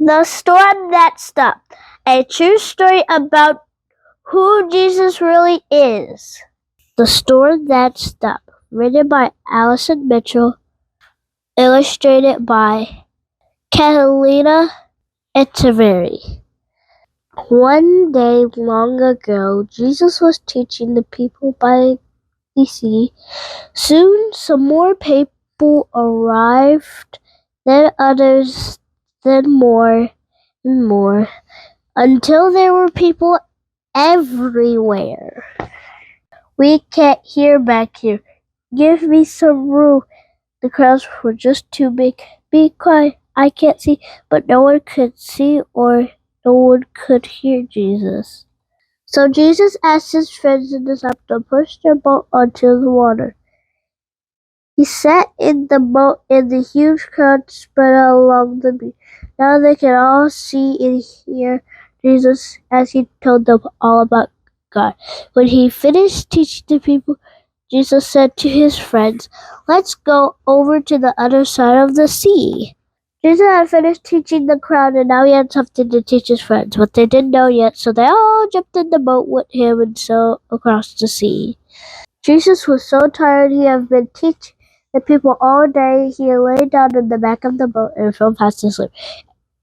The Storm That Stopped, a true story about who Jesus really is. The Storm That Stopped, written by Alison Mitchell, illustrated by Catalina Echeverry. One day long ago, Jesus was teaching the people by the sea. Soon some more people arrived, then others, then more and more, until there were people everywhere. We can't hear back here. Give me some room. The crowds were just too big. Be quiet. I can't see. But no one could see or no one could hear Jesus. So Jesus asked his friends and disciples to push their boat onto the water. He sat in the boat and the huge crowd spread out along the beach. Now they could all see and hear Jesus as he told them all about God. When he finished teaching the people, Jesus said to his friends, "Let's go over to the other side of the sea." Jesus had finished teaching the crowd and now he had something to teach his friends, but they didn't know yet, so they all jumped in the boat with him and sailed across the sea. Jesus was so tired he had been teaching the people all day. He lay down in the back of the boat and fell fast asleep.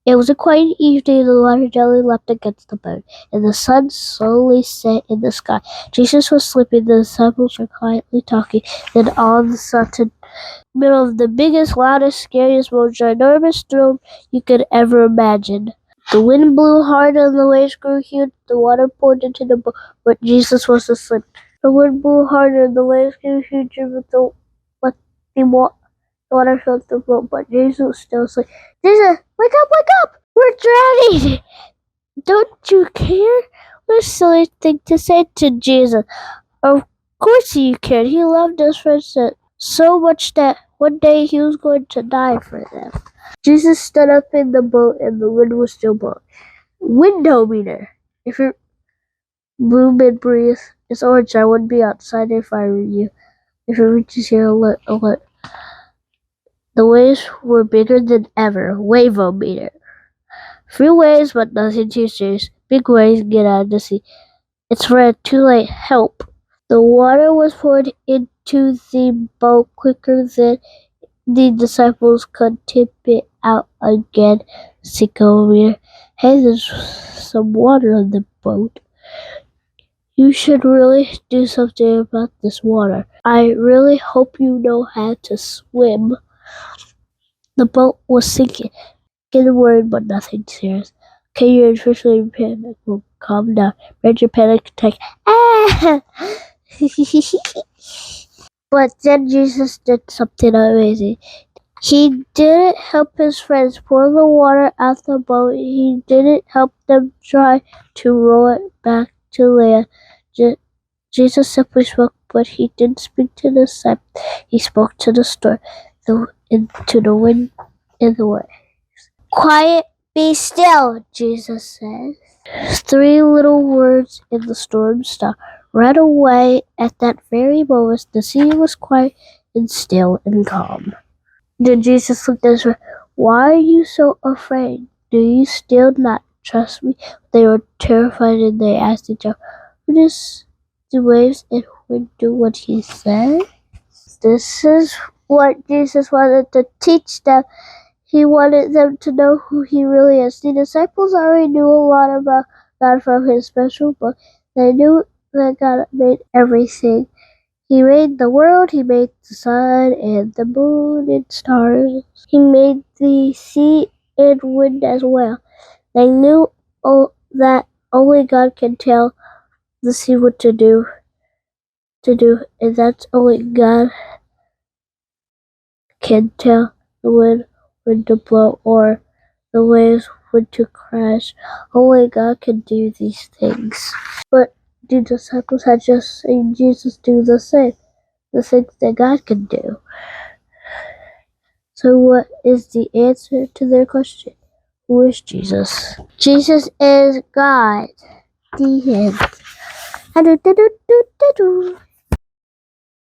It was a quiet evening. The water gently lapped against the boat, and the sun slowly set in the sky. Jesus was sleeping. The disciples were quietly talking. Then all of a sudden, middle of the biggest, loudest, scariest, most ginormous storm you could ever imagine. The wind blew hard and the waves grew huge. The water poured into the boat, but Jesus was asleep. The wind blew hard and the waves grew huge, but the water filled the boat, but Jesus was still asleep. Jesus, wake up! We're drowning! Don't you care? What a silly thing to say to Jesus. Of course he cared. He loved his friends so much that one day he was going to die for them. Jesus stood up in the boat and the wind was still blowing. Windometer. If it blew and breathe, it's orange. I wouldn't be outside if I were you. If it reaches here, alert. The waves were bigger than ever. Wave-o-meter. Few waves, but nothing too serious. Big waves, get out of the sea. It's red. Too late. Help. The water was poured into the boat quicker than the disciples could tip it out again. Sycamore. Hey, there's some water on the boat. You should really do something about this water. I really hope you know how to swim. The boat was sinking. Getting worried, but nothing serious. Okay, you're officially in panic. Well, calm down. Major panic attack. Ah! But then Jesus did something amazing. He didn't help his friends pour the water out the boat. He didn't help them try to row it back to land. Jesus simply spoke, but he didn't speak to the sun. He spoke to the storm, to the wind, and the waves. Quiet, be still, Jesus said. 3 little words and the storm stopped. Right away, at that very moment, the sea was quiet and still and calm. Then Jesus looked at his friend. Why are you so afraid? Do you still not trust me? They were terrified and they asked each other, "Who does the waves and wind do what he said?" This is what Jesus wanted to teach them. He wanted them to know who he really is. The disciples already knew a lot about God from his special book. They knew that God made everything. He made the world, he made the sun and the moon and stars. He made the sea and wind as well. They knew that only God can tell the sea what to do, and that's only God can tell the wind when to blow or the waves when to crash. Only God can do these things. But the disciples had just seen Jesus do the things that God can do. So what is the answer to their question? Who is Jesus? Jesus is God. The end.